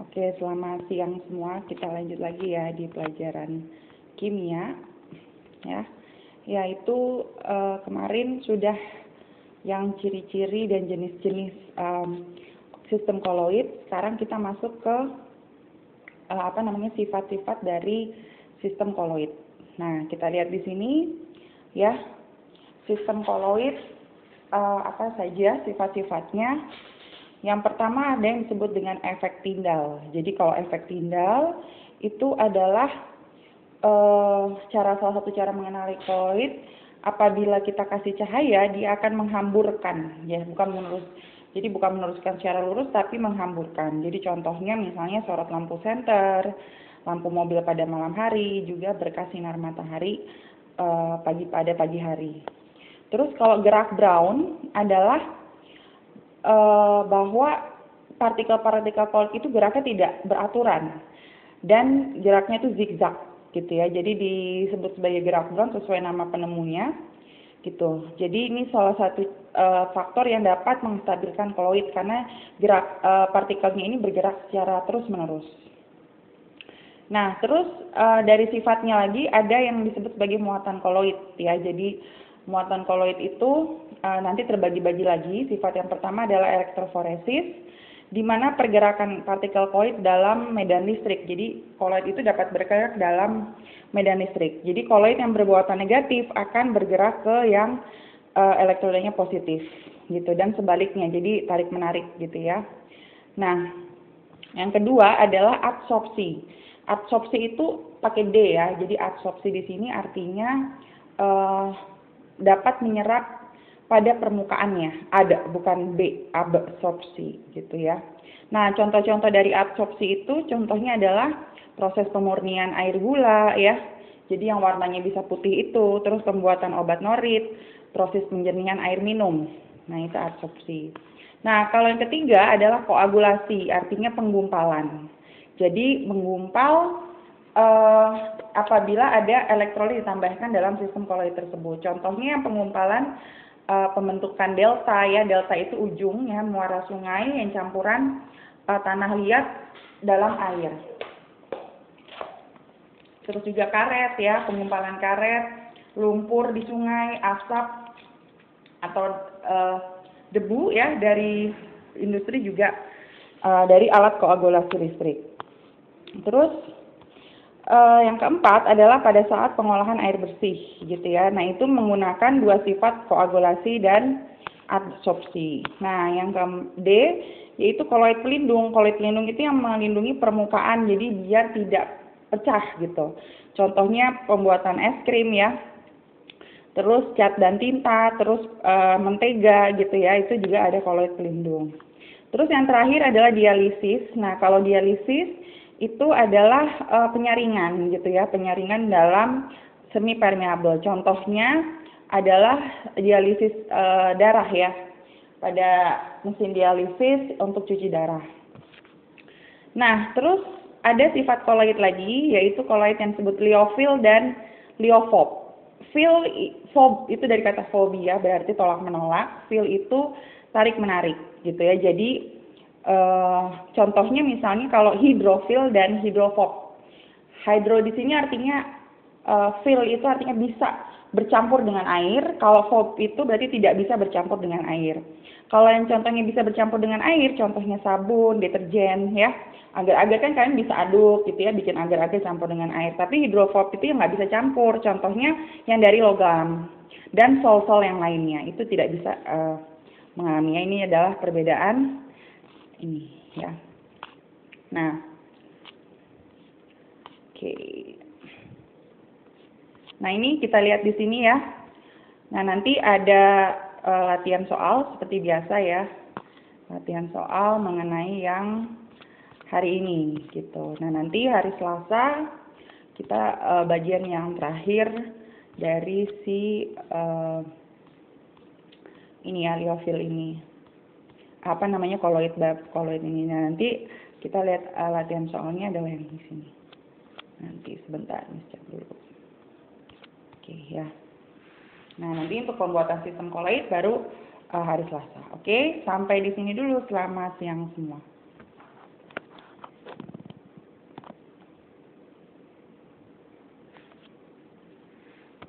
Oke, selamat siang semua. Kita lanjut lagi ya di pelajaran kimia, ya. Yaitu kemarin sudah yang ciri-ciri dan jenis-jenis sistem koloid. Sekarang kita masuk ke sifat-sifat dari sistem koloid. Nah, kita lihat di sini, ya. Sistem koloid apa saja sifat-sifatnya. Yang pertama ada yang disebut dengan efek Tyndall. Jadi kalau efek Tyndall itu adalah salah satu cara mengenali koloid. Apabila kita kasih cahaya, dia akan menghamburkan, ya, bukan meneruskan secara lurus, tapi menghamburkan. Jadi contohnya misalnya sorot lampu senter, lampu mobil pada malam hari, juga berkah sinar matahari pada pagi hari. Terus kalau gerak Brown adalah bahwa partikel-partikel koloid itu geraknya tidak beraturan dan geraknya itu zigzag gitu ya. Jadi disebut sebagai gerak Brown sesuai nama penemunya gitu. Jadi ini salah satu faktor yang dapat menstabilkan koloid karena gerak partikelnya ini bergerak secara terus-menerus. Nah, terus dari sifatnya lagi ada yang disebut sebagai muatan koloid ya. Jadi muatan koloid itu nanti terbagi-bagi lagi. Sifat yang pertama adalah elektroforesis, di mana pergerakan partikel koloid dalam medan listrik. Jadi koloid itu dapat bergerak dalam medan listrik. Jadi koloid yang bermuatan negatif akan bergerak ke yang elektrodanya positif gitu, dan sebaliknya. Jadi tarik menarik gitu ya. Nah, yang kedua adalah absorpsi. Absorpsi itu pakai D ya. Jadi absorpsi di sini artinya dapat menyerap pada permukaannya, ada, bukan B, absorpsi gitu ya. Nah, contoh-contoh dari absorpsi itu contohnya adalah proses pemurnian air gula ya. Jadi yang warnanya bisa putih itu, terus pembuatan obat norit, proses penjernihan air minum. Nah, itu absorpsi. Nah, kalau yang ketiga adalah koagulasi, artinya penggumpalan. Jadi menggumpal apabila ada elektrolit ditambahkan dalam sistem koloid tersebut. Contohnya yang penggumpalan pembentukan delta ya. Delta itu ujung ya, muara sungai yang campuran tanah liat dalam air. Terus juga karet ya, penggumpalan karet, lumpur di sungai, asap atau debu ya dari industri, juga dari alat koagulasi listrik. Terus yang keempat adalah pada saat pengolahan air bersih gitu ya. Nah, itu menggunakan dua sifat koagulasi dan absorpsi. Nah, yang D yaitu koloid pelindung. Koloid pelindung itu yang melindungi permukaan jadi biar tidak pecah gitu. Contohnya pembuatan es krim ya. Terus cat dan tinta, terus mentega gitu ya. Itu juga ada koloid pelindung. Terus yang terakhir adalah dialisis. Nah, kalau dialisis itu adalah penyaringan gitu ya, penyaringan dalam semi permeabel. Contohnya adalah dialisis darah ya, pada mesin dialisis untuk cuci darah. Nah, terus ada sifat koloid lagi, yaitu koloid yang disebut liofil dan liofob. Fob itu dari kata fobia, berarti tolak menolak. Fil itu tarik menarik gitu ya. Jadi contohnya misalnya kalau hidrofil dan hidrofob. Hydro di sini artinya fil itu artinya bisa bercampur dengan air. Kalau fob itu berarti tidak bisa bercampur dengan air. Kalau yang contohnya bisa bercampur dengan air, contohnya sabun, deterjen ya. Agar-agar kan kalian bisa aduk gitu ya, bikin agar-agar campur dengan air. Tapi hidrofob itu yang nggak bisa campur. Contohnya yang dari logam dan sol-sol yang lainnya itu tidak bisa mengalaminya. Ini adalah perbedaan ini ya. Nah, oke. Nah, ini kita lihat di sini ya. Nah, nanti ada latihan soal seperti biasa ya. Latihan soal mengenai yang hari ini gitu. Nah, nanti hari Selasa kita bagian yang terakhir dari si ini ya, liofil ini. Apa namanya, koloid ini. Nah, nanti kita lihat latihan soalnya adalah yang di sini. Nanti sebentar, cek dulu. Oke ya. Nah, nanti untuk pembuatan sistem koloid baru hari Selasa. Oke, sampai di sini dulu. Selamat siang semua.